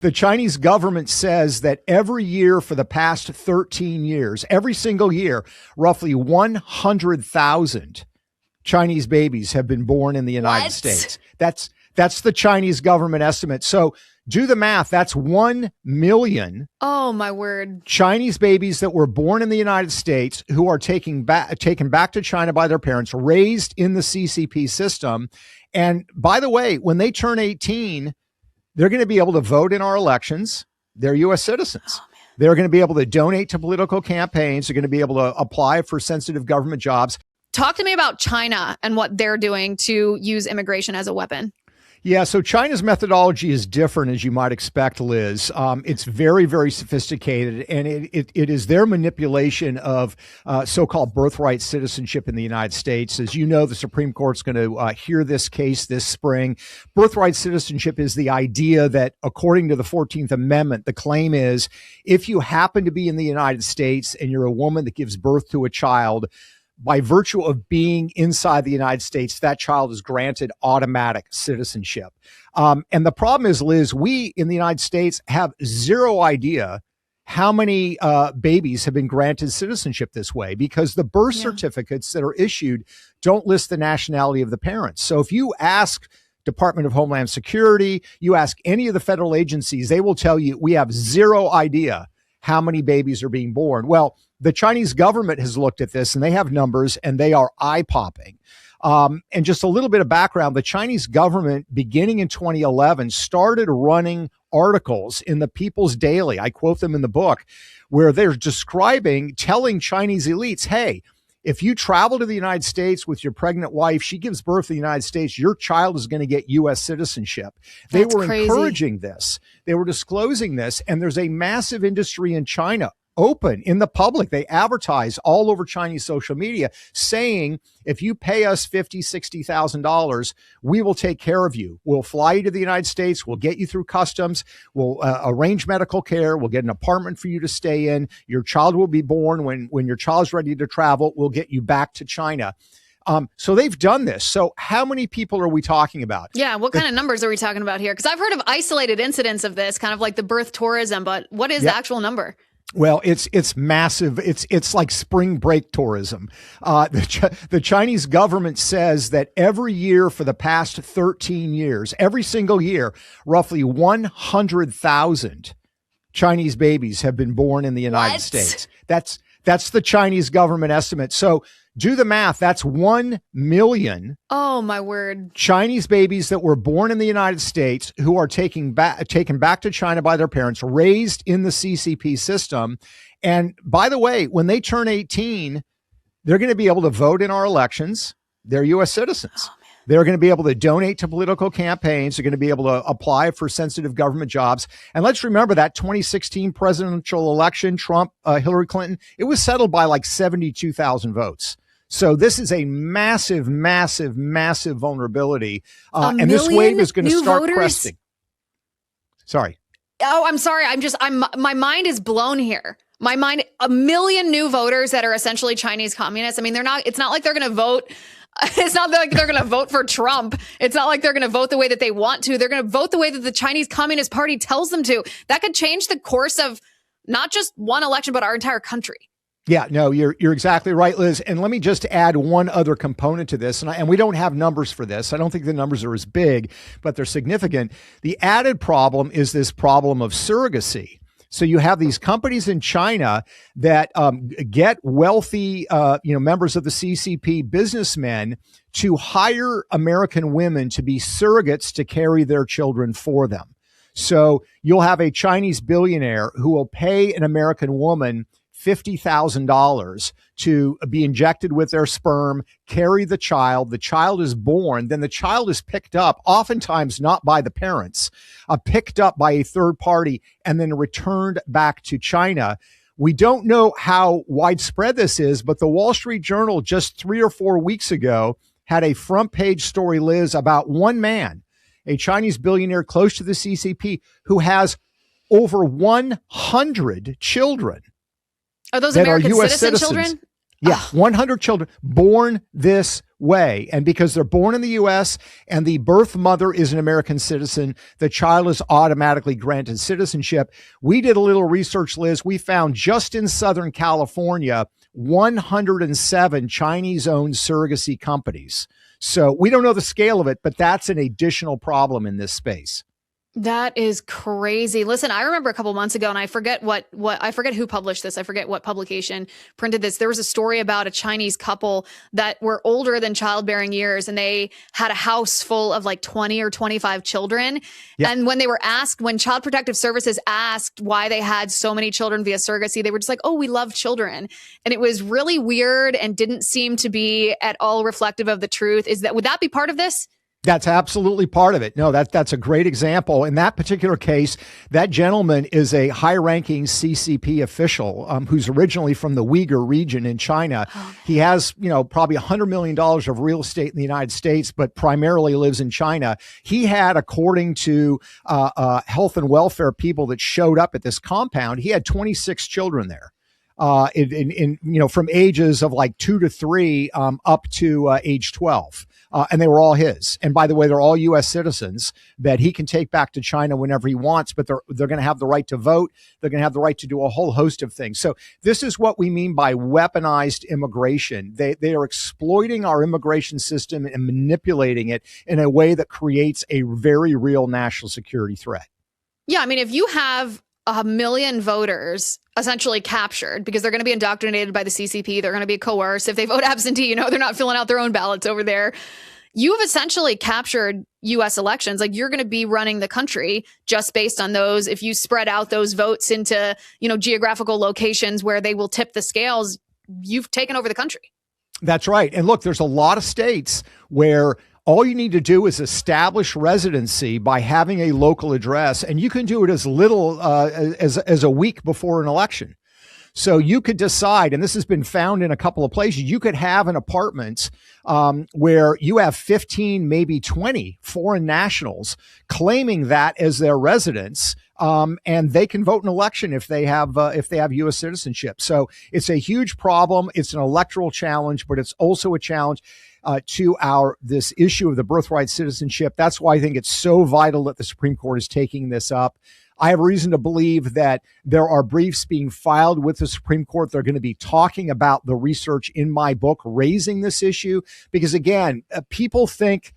The Chinese government says that every year for the past 13 years, every single year, roughly 100,000 Chinese babies have been born in the United States. That's the Chinese government estimate. So do the math. That's 1 million. Oh, my word. Chinese babies that were born in the United States who are taken back to China by their parents, raised in the CCP system. And by the way, when they turn 18, they're going to be able to vote in our elections. They're U.S. citizens. They're going to be able to donate to political campaigns. They're going to be able to apply for sensitive government jobs. Talk to me about China and what they're doing to use immigration as a weapon. Yeah, so China's methodology is different, as you might expect, Liz. It's very, very sophisticated, and it is their manipulation of so-called birthright citizenship in the United States. As you know, the Supreme Court's going to hear this case this spring. Birthright citizenship is the idea that, according to the 14th Amendment, the claim is if you happen to be in the United States and you're a woman that gives birth to a child, by virtue of being inside the United States, that child is granted automatic citizenship. And the problem is, Liz, we in the United States have zero idea how many babies have been granted citizenship this way, because the birth certificates that are issued don't list the nationality of the parents. So if you ask Department of Homeland Security, you ask any of the federal agencies, they will tell you we have zero idea how many babies are being born. Well, the Chinese government has looked at this and they have numbers and they are eye-popping. And just a little bit of background, the Chinese government, beginning in 2011, started running articles in the People's Daily, I quote them in the book, where they're telling Chinese elites, hey, if you travel to the United States with your pregnant wife, she gives birth in the United States, your child is going to get U.S. citizenship. They were encouraging this. They were disclosing this. And there's a massive industry in China, open in the public. They advertise all over Chinese social media saying, if you pay us $50,000, $60,000, we will take care of you. We'll fly you to the United States. We'll get you through customs. We'll arrange medical care. We'll get an apartment for you to stay in. Your child will be born. When your child's ready to travel, we'll get you back to China. So they've done this. So how many people are we talking about? Yeah. What kind of numbers are we talking about here? Because I've heard of isolated incidents of this, kind of like the birth tourism, but what is the actual number? Well, it's massive. It's like spring break tourism. The Chinese government says that every year for the past 13 years, every single year, roughly 100,000 Chinese babies have been born in the United States. That's the Chinese government estimate. So do the math. That's 1 million. Oh, my word. Chinese babies that were born in the United States who are taken back to China by their parents, raised in the CCP system. And by the way, when they turn 18, they're going to be able to vote in our elections. They're U.S. citizens. They're going to be able to donate to political campaigns. They're going to be able to apply for sensitive government jobs. And let's remember that 2016 presidential election, Trump, Hillary Clinton, it was settled by like 72,000 votes. So this is a massive, massive, massive vulnerability. And this wave is going to start cresting. Sorry. Oh, I'm sorry. My mind is blown here. My mind, 1 million new voters that are essentially Chinese communists. I mean, it's not like they're going to vote. It's not like they're going to vote for Trump. It's not like they're going to vote the way that they want to. They're going to vote the way that the Chinese Communist Party tells them to. That could change the course of not just one election, but our entire country. Yeah, no, you're exactly right, Liz. And let me just add one other component to this. And we don't have numbers for this. I don't think the numbers are as big, but they're significant. The added problem is this problem of surrogacy. So you have these companies in China that get wealthy, members of the CCP businessmen to hire American women to be surrogates to carry their children for them. So you'll have a Chinese billionaire who will pay an American woman $50,000 to be injected with their sperm, carry the child. The child is born. Then the child is picked up, oftentimes not by the parents, picked up by a third party and then returned back to China. We don't know how widespread this is, but the Wall Street Journal just 3 or 4 weeks ago had a front page story, Liz, about one man, a Chinese billionaire close to the CCP, who has over 100 children. Are those American citizen children? Yeah, 100 children born this way. And because they're born in the U.S. and the birth mother is an American citizen, the child is automatically granted citizenship. We did a little research, Liz. We found just in Southern California, 107 Chinese-owned surrogacy companies. So we don't know the scale of it, but that's an additional problem in this space. That is crazy. Listen, I remember a couple months ago, and I forget what I forget who published this. I forget what publication printed this. There was a story about a Chinese couple that were older than childbearing years, and they had a house full of like 20 or 25 children. Yep. And when they were asked, when Child Protective Services asked why they had so many children via surrogacy, they were just like, "Oh, we love children." And it was really weird and didn't seem to be at all reflective of the truth. Would that be part of this? That's absolutely part of it. No, that's a great example. In that particular case, that gentleman is a high-ranking CCP official who's originally from the Uyghur region in China. He has, probably $100 million of real estate in the United States, but primarily lives in China. He had, according to health and welfare people that showed up at this compound, he had 26 children there. From ages of like 2 to 3 up to age 12. And they were all his. And by the way, they're all U.S. citizens that he can take back to China whenever he wants, but they're going to have the right to vote. They're going to have the right to do a whole host of things. So this is what we mean by weaponized immigration. They are exploiting our immigration system and manipulating it in a way that creates a very real national security threat. Yeah, I mean, if you have 1 million voters essentially captured because they're going to be indoctrinated by the CCP. They're going to be coerced. If they vote absentee, they're not filling out their own ballots over there. You've essentially captured U.S. elections. Like, you're going to be running the country just based on those. If you spread out those votes into, geographical locations where they will tip the scales, you've taken over the country. That's right. And look, there's a lot of states where all you need to do is establish residency by having a local address, and you can do it as little as a week before an election. So you could decide, and this has been found in a couple of places, you could have an apartment where you have 15, maybe 20 foreign nationals claiming that as their residence, and they can vote in an election if they have U.S. citizenship. So it's a huge problem. It's an electoral challenge, but it's also a challenge to this issue of the birthright citizenship. That's why I think it's so vital that the Supreme Court is taking this up. I have reason to believe that there are briefs being filed with the Supreme Court. They're going to be talking about the research in my book, raising this issue, because again, people think,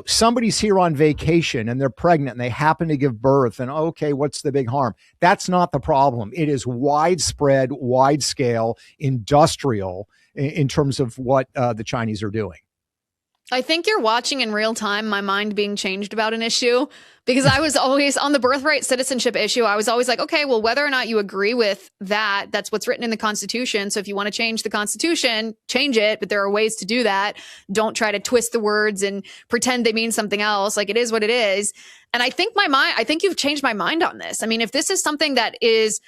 somebody's here on vacation and they're pregnant and they happen to give birth and okay, what's the big harm? That's not the problem. It is widespread, wide scale, industrial in terms of what the Chinese are doing. I think you're watching in real time my mind being changed about an issue, because I was always on the birthright citizenship issue. I was always like, okay, well, whether or not you agree with that, that's what's written in the Constitution. So if you want to change the Constitution, change it. But there are ways to do that. Don't try to twist the words and pretend they mean something else. Like, it is what it is. And I think you've changed my mind on this. I mean, if this is something that is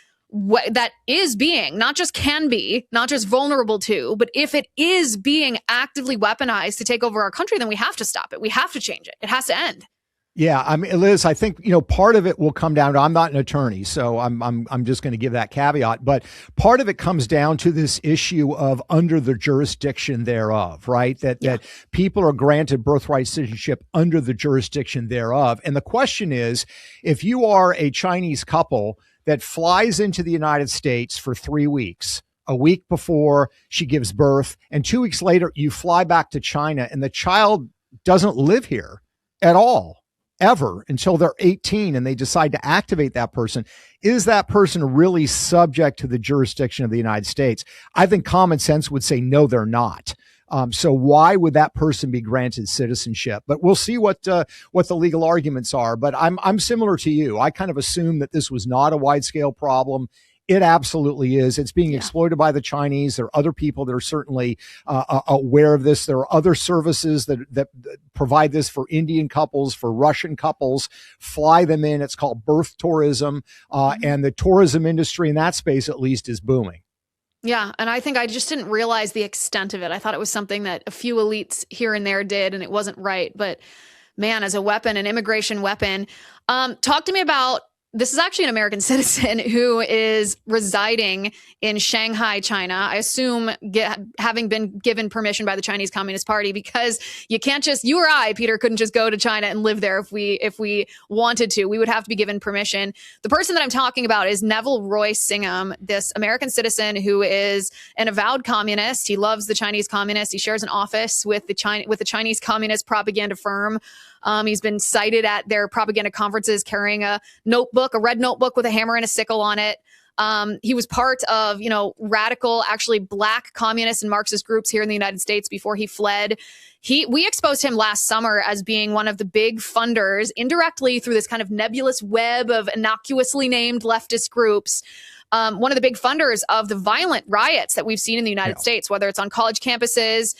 being, not just can be, not just vulnerable to, but if it is being actively weaponized to take over our country, then we have to stop it. We have to change it. It has to end. Yeah, I mean, Liz, I think, part of it will come down to, I'm not an attorney, so I'm just going to give that caveat, but part of it comes down to this issue of under the jurisdiction thereof, right? That people are granted birthright citizenship under the jurisdiction thereof. And the question is, if you are a Chinese couple that flies into the United States for 3 weeks, a week before she gives birth, and 2 weeks later you fly back to China and the child doesn't live here at all, ever, until they're 18 and they decide to activate that person, is that person really subject to the jurisdiction of the United States? I think common sense would say no, they're not. So why would that person be granted citizenship? But we'll see what the legal arguments are. But I'm similar to you. I kind of assume that this was not a wide scale problem. It absolutely is. It's being exploited by the Chinese. There are other people that are certainly aware of this. There are other services that provide this for Indian couples, for Russian couples, fly them in. It's called birth tourism. And the tourism industry in that space, at least, is booming. Yeah. And I think I just didn't realize the extent of it. I thought it was something that a few elites here and there did, and it wasn't right. But man, as a weapon, an immigration weapon, talk to me about this is actually an American citizen who is residing in Shanghai, China. I assume having been given permission by the Chinese Communist Party, because you can't just, you or I, Peter, couldn't just go to China and live there if we wanted to. We would have to be given permission. The person that I'm talking about is Neville Roy Singham, this American citizen who is an avowed communist. He loves the Chinese communists. He shares an office with the Chinese communist propaganda firm. He's been cited at their propaganda conferences carrying a notebook, a red notebook with a hammer and a sickle on it. He was part of, radical, actually black communist and Marxist groups here in the United States before he fled. We exposed him last summer as being one of the big funders, indirectly through this kind of nebulous web of innocuously named leftist groups. One of the big funders of the violent riots that we've seen in the United States, whether it's on college campuses,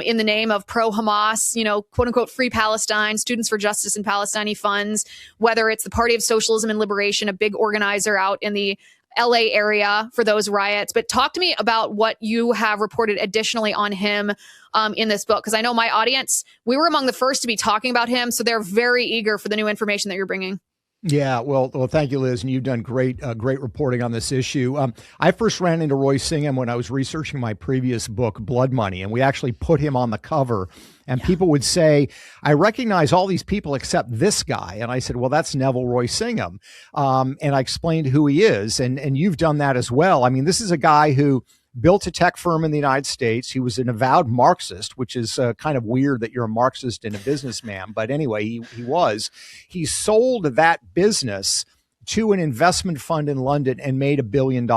in the name of pro-Hamas, quote unquote, free Palestine, Students for Justice in Palestine funds, whether it's the Party of Socialism and Liberation, a big organizer out in the LA area for those riots. But talk to me about what you have reported additionally on him in this book, because I know my audience, we were among the first to be talking about him. So they're very eager for the new information that you're bringing. Yeah, well, thank you, Liz, and you've done great reporting on this issue. I first ran into Roy Singham when I was researching my previous book, Blood Money, and we actually put him on the cover. And people would say, I recognize all these people except this guy. And I said, well, that's Neville Roy Singham. And I explained who he is, and you've done that as well. I mean, this is a guy who built a tech firm in the United States. He was an avowed Marxist, which is kind of weird that you're a Marxist and a businessman. But anyway, he was. He sold that business to an investment fund in London and made $1 billion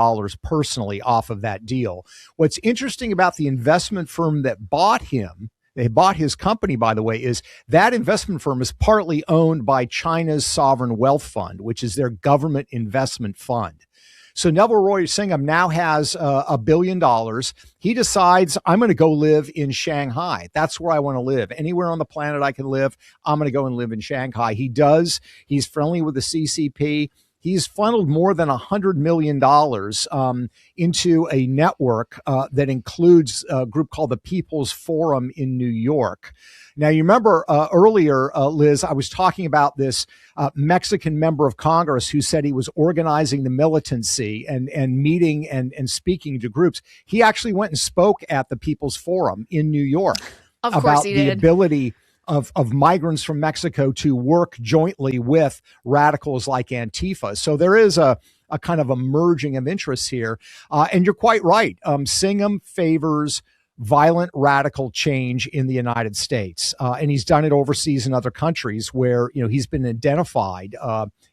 personally off of that deal. What's interesting about the investment firm that bought him, they bought his company, by the way, is that investment firm is partly owned by China's sovereign wealth fund, which is their government investment fund. So Neville Roy Singham now has $1 billion. He decides, I'm going to go live in Shanghai. That's where I want to live. Anywhere on the planet I can live, I'm going to go and live in Shanghai. He does. He's friendly with the CCP. He's funneled more than $100 million into a network that includes a group called the People's Forum in New York. Now, you remember earlier, Liz, I was talking about this Mexican member of Congress who said he was organizing the militancy and meeting and speaking to groups. He actually went and spoke at the People's Forum in New York about the ability of migrants from Mexico to work jointly with radicals like Antifa. So there is a kind of a merging of interests here. And you're quite right. Singham favors violent radical change in the United States. And he's done it overseas in other countries where, he's been identified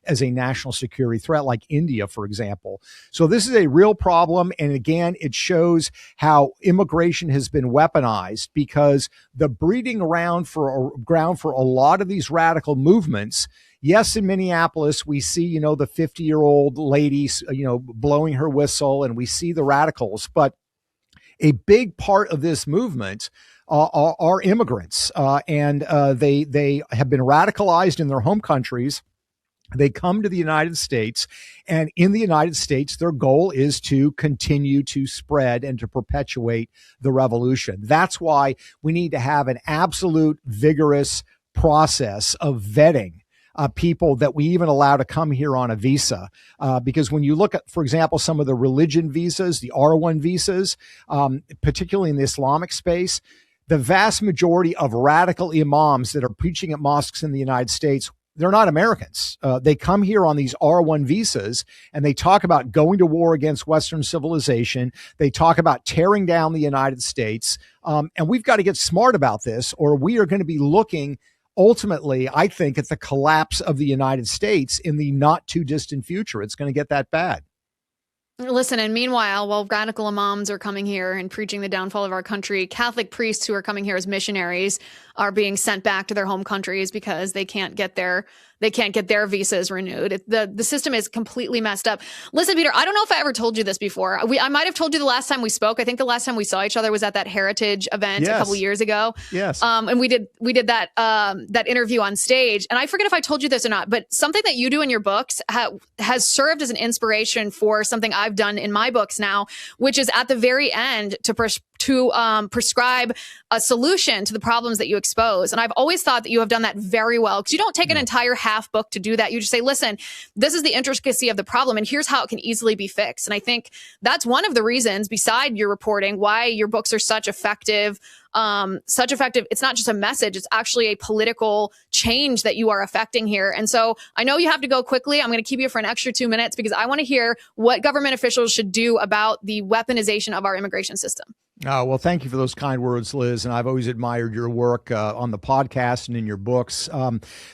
as a national security threat, like India, for example. So this is a real problem. And again, it shows how immigration has been weaponized, because the breeding ground for a lot of these radical movements. Yes, in Minneapolis, we see, the 50-year-old lady, blowing her whistle, and we see the radicals. But a big part of this movement are immigrants, and they have been radicalized in their home countries. They come to the United States, and in the United States, their goal is to continue to spread and to perpetuate the revolution. That's why we need to have an absolute vigorous process of vetting people that we even allow to come here on a visa. Because when you look at, for example, some of the religion visas, the R1 visas, particularly in the Islamic space, the vast majority of radical imams that are preaching at mosques in the United States, they're not Americans. They come here on these R1 visas, and they talk about going to war against Western civilization. They talk about tearing down the United States. And we've got to get smart about this, or we are going to be looking ultimately, I think, at the collapse of the United States in the not too distant future. It's going to get that bad. Listen, and meanwhile, while radical imams are coming here and preaching the downfall of our country, Catholic priests who are coming here as missionaries are being sent back to their home countries because they can't get their visas renewed. The system is completely messed up. Listen, Peter, I don't know if I ever told you this before. I might have told you the last time we spoke. I think the last time we saw each other was at that Heritage event a couple years ago. Yes. And we did that interview on stage. And I forget if I told you this or not, but something that you do in your books has served as an inspiration for something I've done in my books now, which is at the very end to to prescribe a solution to the problems that you expose. And I've always thought that you have done that very well, because you don't take an entire half book to do that. You just say, listen, this is the intricacy of the problem, and here's how it can easily be fixed. And I think that's one of the reasons, beside your reporting, why your books are such effective. It's not just a message, it's actually a political change that you are affecting here. And so I know you have to go quickly. I'm going to keep you for an extra 2 minutes because I want to hear what government officials should do about the weaponization of our immigration system. Well, thank you for those kind words, Liz. And I've always admired your work on the podcast and in your books.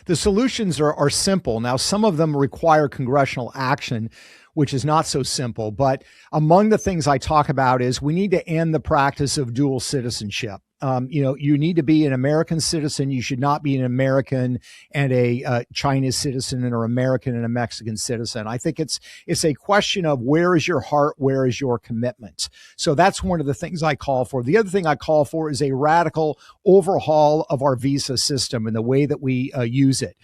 The solutions are simple. Now, some of them require congressional action, which is not so simple. But among the things I talk about is we need to end the practice of dual citizenship. You need to be an American citizen. You should not be an American and a Chinese citizen, or American and a Mexican citizen. I think it's a question of where is your heart, where is your commitment. So that's one of the things I call for. The other thing I call for is a radical overhaul of our visa system and the way that we use it.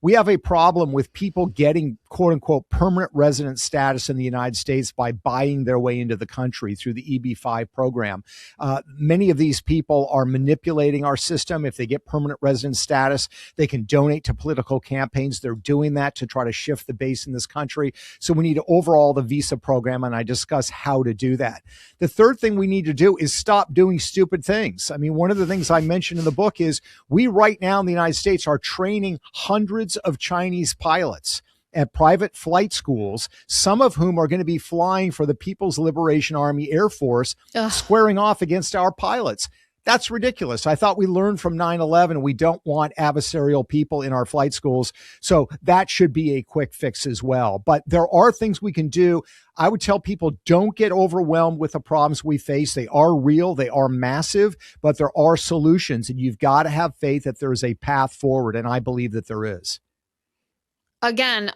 We have a problem with people getting quote unquote permanent resident status in the United States by buying their way into the country through the EB-5 program. Many of these people are manipulating our system. If they get permanent resident status, they can donate to political campaigns. They're doing that to try to shift the base in this country. So we need to overhaul the visa program, and I discuss how to do that. The third thing we need to do is stop doing stupid things. I mean, one of the things I mentioned in the book is we right now in the United States are training hundreds of Chinese pilots at private flight schools, some of whom are going to be flying for the People's Liberation Army Air Force, squaring off against our pilots. That's ridiculous. I thought we learned from 9/11. We don't want adversarial people in our flight schools. So that should be a quick fix as well. But there are things we can do. I would tell people, don't get overwhelmed with the problems we face. They are real. They are massive, but there are solutions, and you've got to have faith that there is a path forward. And I believe that there is. Again,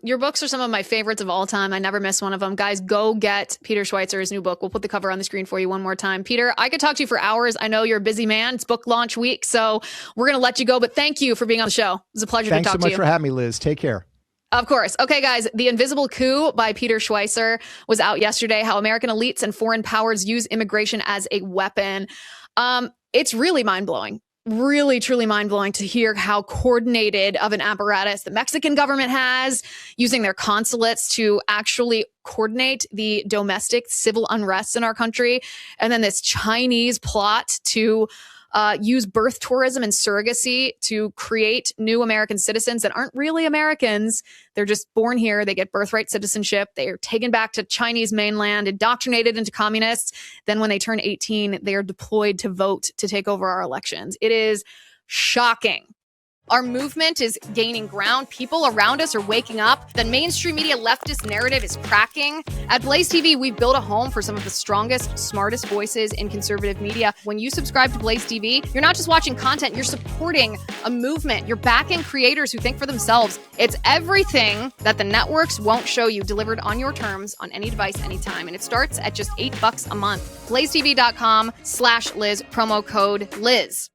your books are some of my favorites of all time. I never miss one of them. Guys, go get Peter Schweizer's new book. We'll put the cover on the screen for you one more time. Peter, I could talk to you for hours. I know you're a busy man. It's book launch week, so we're going to let you go. But thank you for being on the show. It was a pleasure to talk to you. Thanks so much for having me, Liz. Take care. Of course. Okay, guys, The Invisible Coup by Peter Schweizer was out yesterday. How American elites and foreign powers use immigration as a weapon. It's really mind-blowing. Really, truly mind-blowing to hear how coordinated of an apparatus the Mexican government has, using their consulates to actually coordinate the domestic civil unrest in our country. And then this Chinese plot to use birth tourism and surrogacy to create new American citizens that aren't really Americans. They're just born here. They get birthright citizenship. They are taken back to Chinese mainland, indoctrinated into communists. Then when they turn 18, they are deployed to vote to take over our elections. It is shocking. Our movement is gaining ground. People around us are waking up. The mainstream media leftist narrative is cracking. At BlazeTV, we've built a home for some of the strongest, smartest voices in conservative media. When you subscribe to BlazeTV, you're not just watching content, you're supporting a movement. You're backing creators who think for themselves. It's everything that the networks won't show you, delivered on your terms on any device, anytime. And it starts at just $8 a month. BlazeTV.com/Liz, promo code Liz.